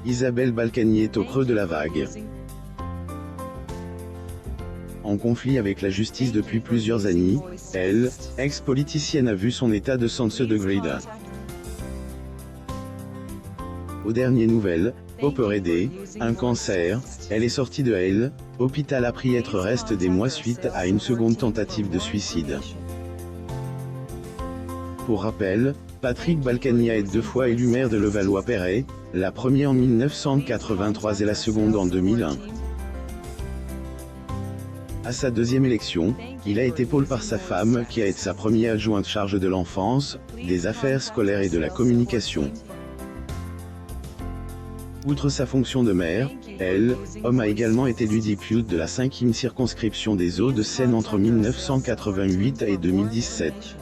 Isabelle Balkany est au creux de la vague. En conflit avec la justice depuis plusieurs années, elle, ex-politicienne, a vu son état de santé se dégrader. Aux dernières nouvelles, opérée un cancer, elle est sortie de l'hôpital après être restée des mois suite à une seconde tentative de suicide. Pour rappel, Patrick Balkany a été 2 fois élu maire de Levallois-Perret, la première en 1983 et la seconde en 2001. À sa deuxième élection, il a été épaulé par sa femme qui a été sa première adjointe charge de l'enfance, des affaires scolaires et de la communication. Outre sa fonction de maire, l'homme a également été élu député de la 5e circonscription des Hauts-de-Seine entre 1988 et 2017.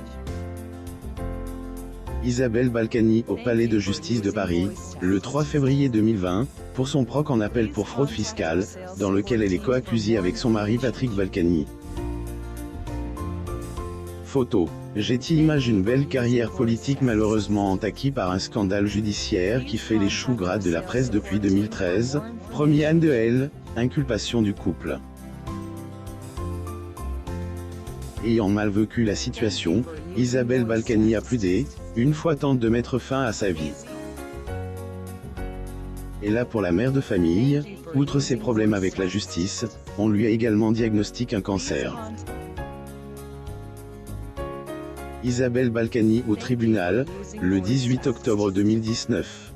Isabelle Balkany au Palais de justice de Paris, le 3 février 2020, pour son procès en appel pour fraude fiscale, dans lequel elle est co-accusée avec son mari Patrick Balkany. Photo. J'ai image une belle carrière politique malheureusement entaquée par un scandale judiciaire qui fait les choux gras de la presse depuis 2013, premier an de inculpation du couple. Ayant mal vécu la situation, Isabelle Balkany a plaidé, une fois tente de mettre fin à sa vie. Et là pour la mère de famille, outre ses problèmes avec la justice, on lui a également diagnostiqué un cancer. Isabelle Balkany au tribunal, le 18 octobre 2019.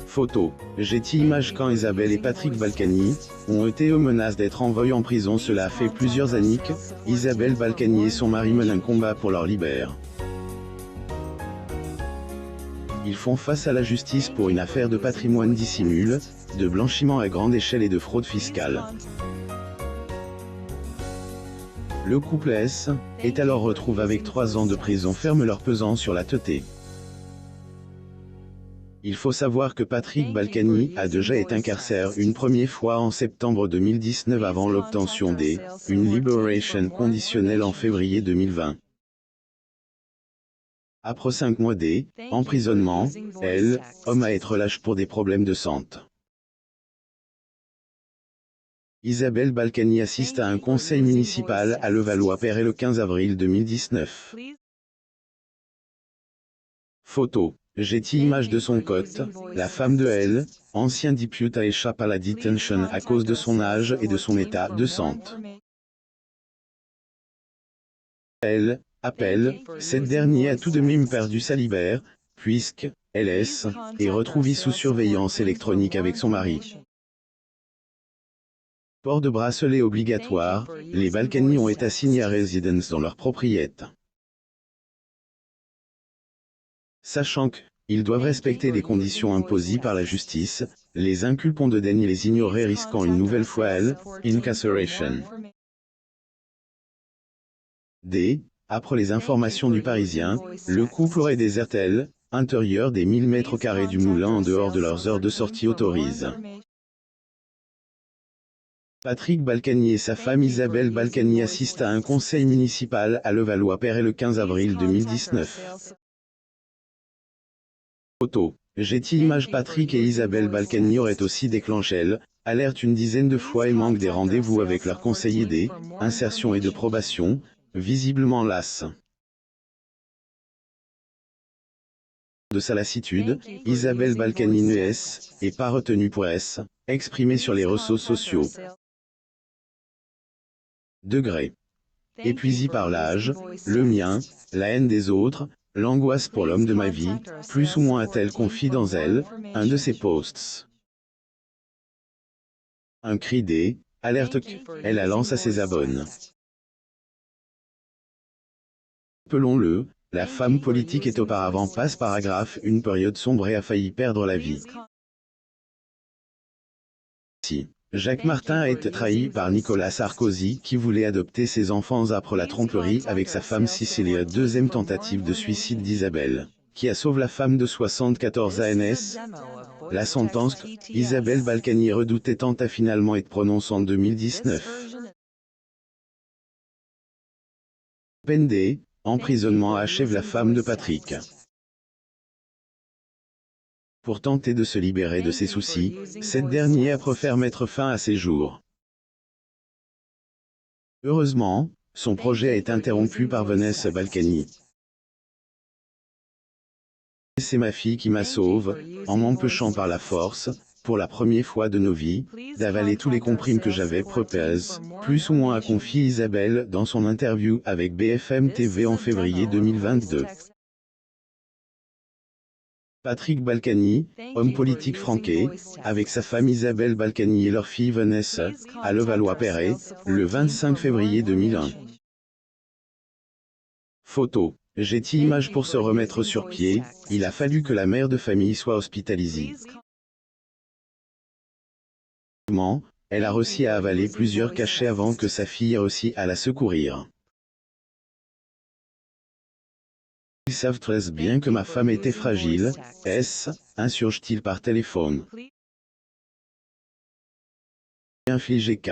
Photo. J'ai image quand Isabelle et Patrick Balkany ont été menacés d'être envoyés en prison. Cela fait plusieurs années que Isabelle Balkany et son mari mènent un combat pour leur libération. Ils font face à la justice pour une affaire de patrimoine dissimulé, de blanchiment à grande échelle et de fraude fiscale. Le couple est alors retrouvé avec 3 ans de prison ferme leur pesant sur la tête. Il faut savoir que Patrick Balkany a déjà été incarcéré une première fois en septembre 2019 avant l'obtention d'une libération conditionnelle en février 2020. Après 5 mois d'emprisonnement, l'homme a été relâché pour des problèmes de santé. Isabelle Balkany assiste à un conseil municipal à Levallois-Perret le 15 avril 2019. Photo. J'ai image de son cote, la femme de ancien député a échappé à la détention à cause de son âge et de son état de santé. Cette dernière a tout de même perdu sa liberté, puisqu'elle est retrouvée sous surveillance électronique avec son mari. Port de bracelet obligatoire, les Balkany ont été assignés à résidence dans leur propriété. Sachant qu'ils doivent respecter les conditions imposées par la justice, les inculpants de daigner les ignorer risquant une nouvelle fois incarceration. Après les informations du Parisien, le couple aurait déserté l'intérieur des 1000 mètres carrés du moulin en dehors de leurs heures de sortie autorisées. Patrick Balkany et sa femme Isabelle Balkany assistent à un conseil municipal à Levallois-Perret le 15 avril 2019. Photo. J'ai image Patrick et Isabelle Balkany auraient aussi déclenché l'alerte une dizaine de fois et manquent des rendez-vous avec leurs conseillers d'insertion et de probation, visiblement las. De sa lassitude, Isabelle Balkany n'est pas retenue pour exprimer sur les réseaux sociaux. Degré. Épuisé par l'âge, le mien, la haine des autres, l'angoisse pour l'homme de ma vie, plus ou moins a-t-elle confié dans elle, un de ses posts. Un cri d'alerte qu'elle lance à ses abonnés. Appelons-le, la femme politique est auparavant passe-paragraphe une période sombre et a failli perdre la vie. Si Jacques Martin a été trahi par Nicolas Sarkozy qui voulait adopter ses enfants après la tromperie avec sa femme Cécilia, deuxième tentative de suicide d'Isabelle, qui a sauvé la femme de 74 ans. La sentence qu'Isabelle Balkany redoutait tant a finalement été prononcée en 2019. Peine d'emprisonnement achève la femme de Patrick. Pour tenter de se libérer de ses soucis, cette dernière préfère mettre fin à ses jours. Heureusement, son projet est interrompu par Vanessa Balkany. C'est ma fille qui m'a sauve, en m'empêchant par la force, pour la première fois de nos vies, d'avaler tous les comprimés que j'avais proposés, plus ou moins a confié Isabelle dans son interview avec BFM TV en février 2022. Patrick Balkany, homme politique franqué, avec sa femme Isabelle Balkany et leur fille Vanessa, à Levallois-Perret, le 25 février 2001. Photo. Getty Images. Pour se remettre sur pied, il a fallu que la mère de famille soit hospitalisée. Elle a réussi à avaler plusieurs cachets avant que sa fille ait réussi à la secourir. Ils savent très bien que ma femme était fragile, insurge-t-il par téléphone. Infligé K.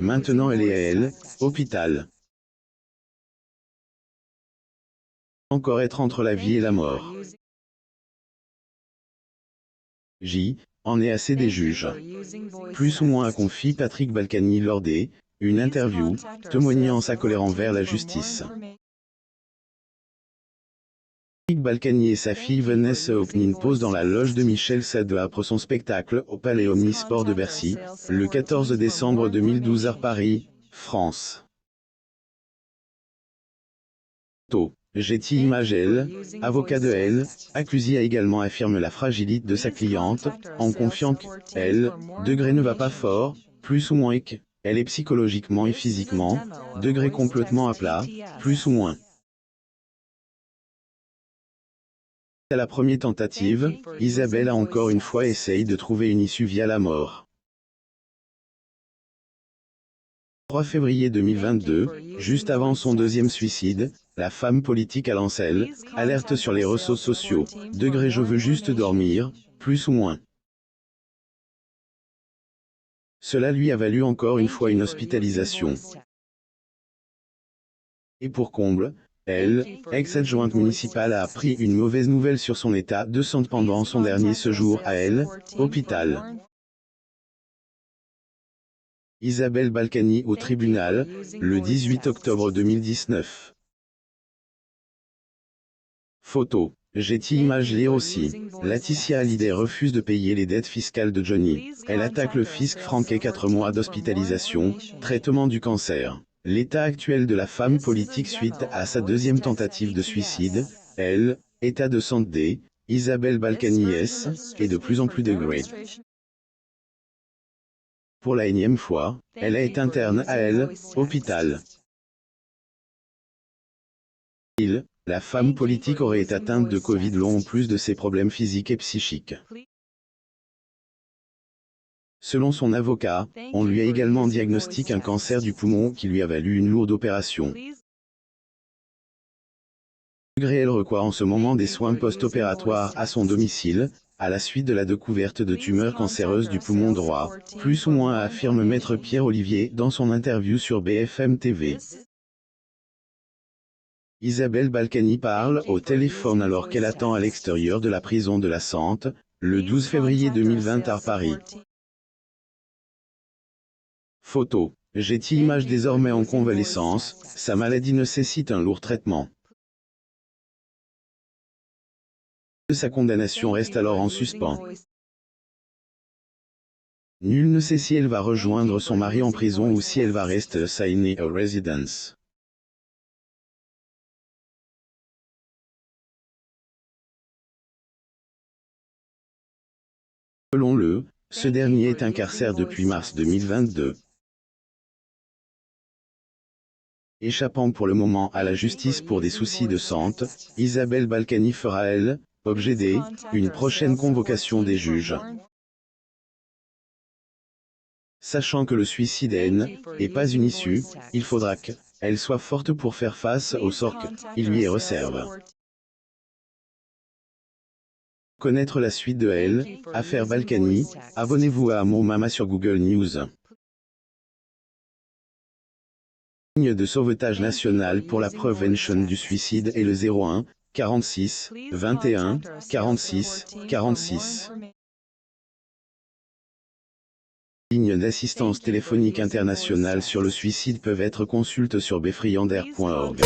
Maintenant elle est à elle, hôpital. Encore être entre la vie et la mort. J. En est assez des juges. Plus ou moins a confié Patrick Balkany lors une interview, témoignant sa colère envers la justice. Patrick Balkany et sa fille Vanessa Hopnin posent dans la loge de Michel Sade après son spectacle au Palais Omnisport de Bercy, le 14 décembre 2012 à Paris, France. Getty Images. Avocat de elle, accusé a également affirmé la fragilité de sa cliente, en confiant que, degré ne va pas fort, plus ou moins et que, elle est psychologiquement et physiquement, degré complètement à plat, plus ou moins. À la première tentative, Isabelle a encore une fois essayé de trouver une issue via la mort. 3 février 2022, juste avant son deuxième suicide, la femme politique a lancé alerte sur les réseaux sociaux, degré je veux juste dormir, plus ou moins. Cela lui a valu encore une fois une hospitalisation. Et pour comble, elle, ex-adjointe municipale a appris une mauvaise nouvelle sur son état de santé pendant son dernier séjour à elle, hôpital. Isabelle Balkany au tribunal, le 18 octobre 2019. Photo. Getty Images. Lire aussi. Laetitia Hallyday refuse de payer les dettes fiscales de Johnny. Elle attaque le fisc franqué 4 mois d'hospitalisation, traitement du cancer. L'état actuel de la femme politique suite à sa deuxième tentative de suicide, état de santé, Isabelle Balkany est de plus en plus dégradé. Pour la énième fois, elle est interne à hôpital. La femme politique aurait été atteinte de Covid long en plus de ses problèmes physiques et psychiques. Selon son avocat, on lui a également diagnostiqué un cancer du poumon qui lui a valu une lourde opération. Elle reçoit en ce moment des soins post-opératoires à son domicile, à la suite de la découverte de tumeurs cancéreuses du poumon droit, plus ou moins affirme maître Pierre Olivier dans son interview sur BFM TV. Isabelle Balkany parle au téléphone alors qu'elle attend à l'extérieur de la prison de la Sante, le 12 février 2020 à Paris. Photo. Getty Images. Désormais en convalescence, sa maladie nécessite un lourd traitement. Sa condamnation reste alors en suspens. Nul ne sait si elle va rejoindre son mari en prison ou si elle va rester assignée à résidence. Selon ce dernier est incarcéré depuis mars 2022. Échappant pour le moment à la justice pour des soucis de santé, Isabelle Balkany fera objet d'une prochaine convocation des juges. Sachant que le suicide n'est pas une issue, il faudra qu'elle soit forte pour faire face au sort qu'il lui est réservé. Connaître la suite de affaire Balkany, abonnez-vous à Mon Mama sur Google News. Ligne de sauvetage nationale pour la prévention du suicide et le 01 46 21 46 46. Lignes d'assistance téléphonique internationale sur le suicide peuvent être consultées sur befriander.org.